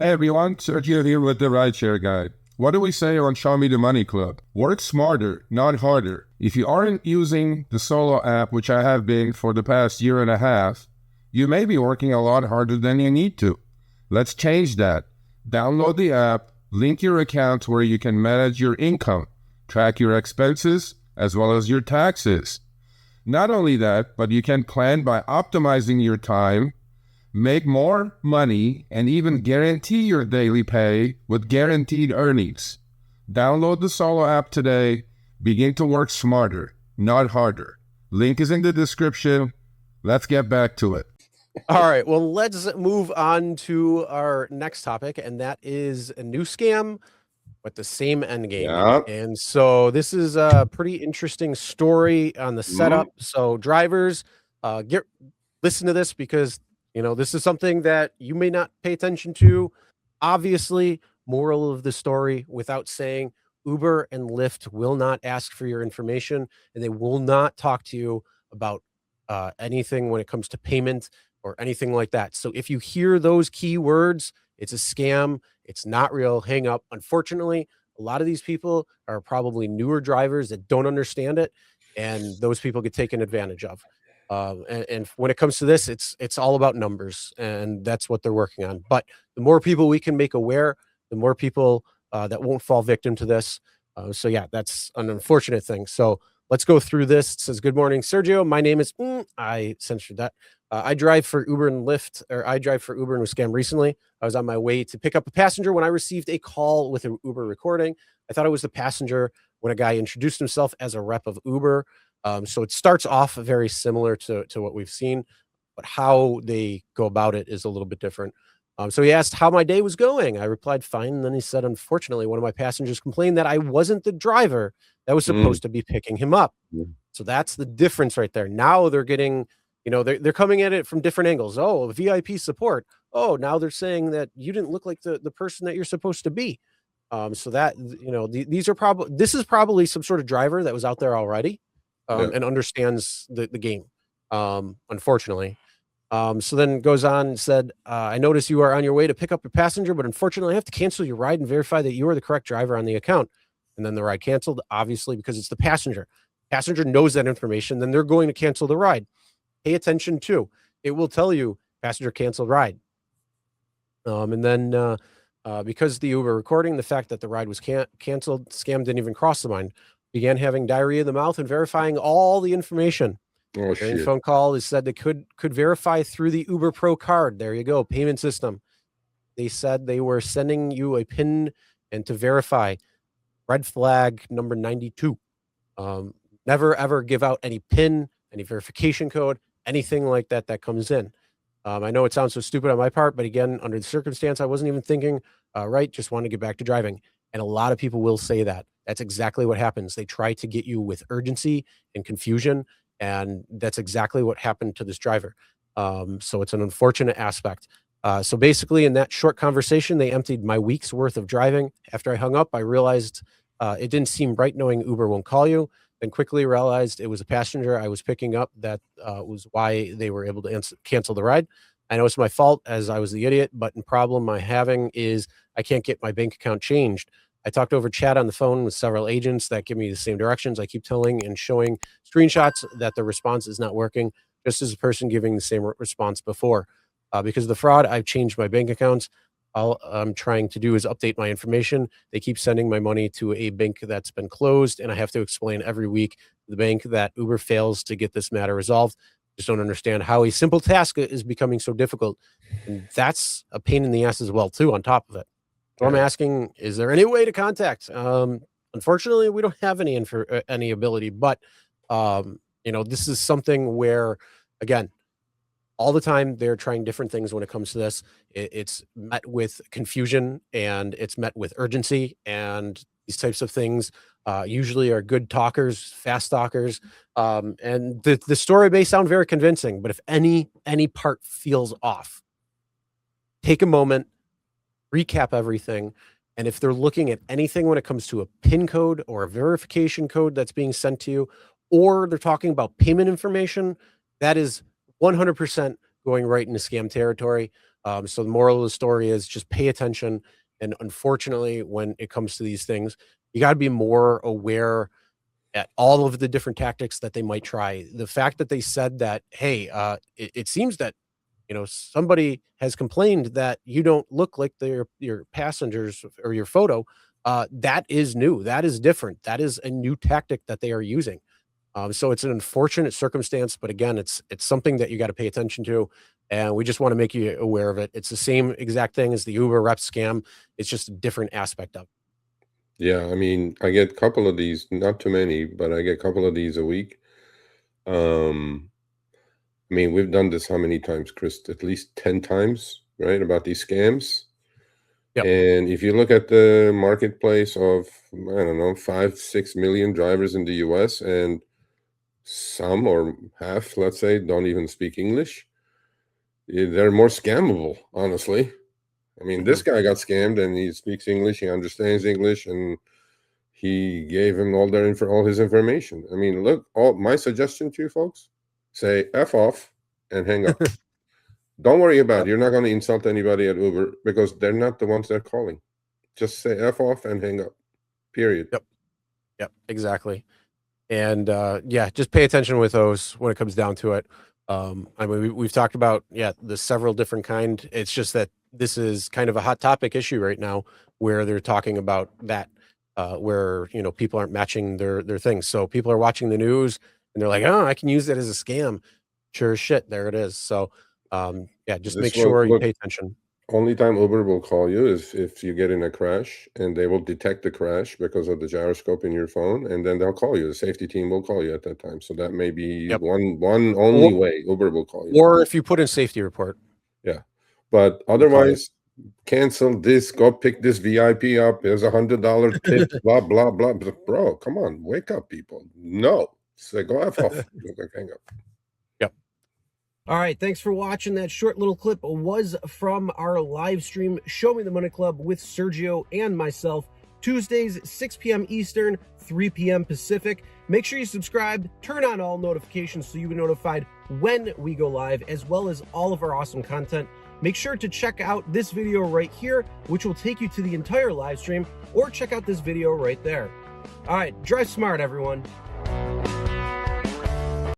Hey everyone, Sergio here with the Rideshare Guy. What do we say on Show Me the Money Club? Work smarter, not harder. If you aren't using the Solo app, which I have been for the past year and a half, you may be working a lot harder than you need to. Let's change that. Download the app, link your account where you can manage your income, track your expenses, as well as your taxes. Not only that, but you can plan by optimizing your time, make more money, and even guarantee your daily pay with guaranteed earnings. Download the Solo app today. Begin to work smarter, not harder. Link is in the description. Let's get back to it. All right, well, let's move on to our next topic, and that is a new scam with the same end game. Yeah. And so this is a pretty interesting story on the setup. So drivers, listen to this because this is something that you may not pay attention to. Obviously, moral of the story, without saying, Uber and Lyft will not ask for your information, and they will not talk to you about anything when it comes to payment or anything like that. So if you hear those keywords, it's a scam. It's not real. Hang up. Unfortunately, a lot of these people are probably newer drivers that don't understand it, and those people get taken advantage of. And when it comes to this, it's all about numbers, and that's what they're working on. But the more people we can make aware, the more people that won't fall victim to this. So yeah, that's an unfortunate thing. So let's go through this. It says, "Good morning, Sergio. My name is," I censored that. I drive for Uber and Lyft, or I drive for Uber and was scammed recently. I was on my way to pick up a passenger when I received a call with an Uber recording. I thought it was the passenger when a guy introduced himself as a rep of Uber. So it starts off very similar to what we've seen, but how they go about it is a little bit different. So he asked how my day was going. I replied, fine. And then he said, unfortunately, one of my passengers complained that I wasn't the driver that was supposed to be picking him up. So that's the difference right there. Now they're getting, they're coming at it from different angles. Oh, VIP support. Oh, now they're saying that you didn't look like the person that you're supposed to be. So that, this is probably some sort of driver that was out there already. And understands the game, unfortunately. So then goes on and said, I noticed you are on your way to pick up your passenger, but unfortunately I have to cancel your ride and verify that you are the correct driver on the account. And then the ride canceled, obviously, because it's the passenger. Passenger knows that information, then they're going to cancel the ride. Pay attention to, it will tell you passenger canceled ride. And then because the Uber recording, the fact that the ride was canceled, scam didn't even cross the mind. Began having diarrhea of the mouth and verifying all the information. During the phone call, they said they could verify through the Uber Pro card. There you go, payment system. They said they were sending you a PIN and to verify. Red flag number 92. Never ever give out any PIN, any verification code, anything like that that comes in. I know it sounds so stupid on my part, but again, under the circumstance, I wasn't even thinking, right, just want to get back to driving. And a lot of people will say that. That's exactly what happens. They try to get you with urgency and confusion, and that's exactly what happened to this driver. So it's an unfortunate aspect. So basically, in that short conversation, they emptied my week's worth of driving. After I hung up, I realized it didn't seem right knowing Uber won't call you, then quickly realized it was a passenger I was picking up. That was why they were able to cancel the ride. I know it's my fault as I was the idiot, but the problem I'm having is I can't get my bank account changed. I talked over chat on the phone with several agents that give me the same directions. I keep telling and showing screenshots that the response is not working, just as a person giving the same response before. Because of the fraud, I've changed my bank accounts. All I'm trying to do is update my information. They keep sending my money to a bank that's been closed, and I have to explain every week to the bank that Uber fails to get this matter resolved. Just don't understand how a simple task is becoming so difficult. And that's a pain in the ass as well, too, on top of it. So I'm asking, is there any way to contact? Unfortunately, we don't have any ability, but this is something where, again, all the time they're trying different things when it comes to this. It's met with confusion and it's met with urgency, and these types of things usually are good talkers, fast talkers. And the story may sound very convincing, but if any part feels off, take a moment, recap everything. And if they're looking at anything when it comes to a PIN code or a verification code that's being sent to you, or they're talking about payment information, that is 100% going right into scam territory. So the moral of the story is just pay attention. And unfortunately, when it comes to these things, you got to be more aware at all of the different tactics that they might try. The fact that they said that, hey, it seems that somebody has complained that you don't look like your passengers or your photo. That is new. That is different. That is a new tactic that they are using. So it's an unfortunate circumstance, but again, it's something that you got to pay attention to, and we just want to make you aware of it. It's the same exact thing as the Uber rep scam. It's just a different aspect of it. Yeah, I mean, I get a couple of these, not too many, but I get a couple of these a week. I mean, we've done this how many times, Chris? At least 10 times, right? About these scams. Yep. And if you look at the marketplace of, I don't know, 5-6 million drivers in the US, and some or half, let's say, don't even speak English, they're more scammable, honestly. I mean, this guy got scammed and he speaks English, he understands English, and he gave him all his information. I mean, look, my suggestion to you folks, say F off and hang up. Don't worry about it. You're not going to insult anybody at Uber because they're not the ones that are calling. Just say F off and hang up. Period. Yep, exactly. And yeah, just pay attention with those when it comes down to it. I mean, we've talked about, the several different kind. It's just that this is kind of a hot topic issue right now where they're talking about that, where, people aren't matching their things. So people are watching the news and they're like, oh, I can use that as a scam. Sure as shit. There it is. So, just make sure you pay attention. Only time Uber will call you is if you get in a crash, and they will detect the crash because of the gyroscope in your phone, and then they'll call you. The safety team will call you at that time. So that may be one only way Uber will call you. Or if you put in safety report. Yeah. But otherwise, cancel this, go pick this VIP up. There's $100 tip, blah, blah, blah. Bro, come on, wake up, people. No. Say, go F off. Hang up. All right, thanks for watching. That short little clip was from our live stream, Show Me the Money Club with Sergio and myself, Tuesdays, 6 p.m. Eastern, 3 p.m. Pacific. Make sure you subscribe, turn on all notifications so you'll be notified when we go live, as well as all of our awesome content. Make sure to check out this video right here, which will take you to the entire live stream, or check out this video right there. All right, drive smart, everyone.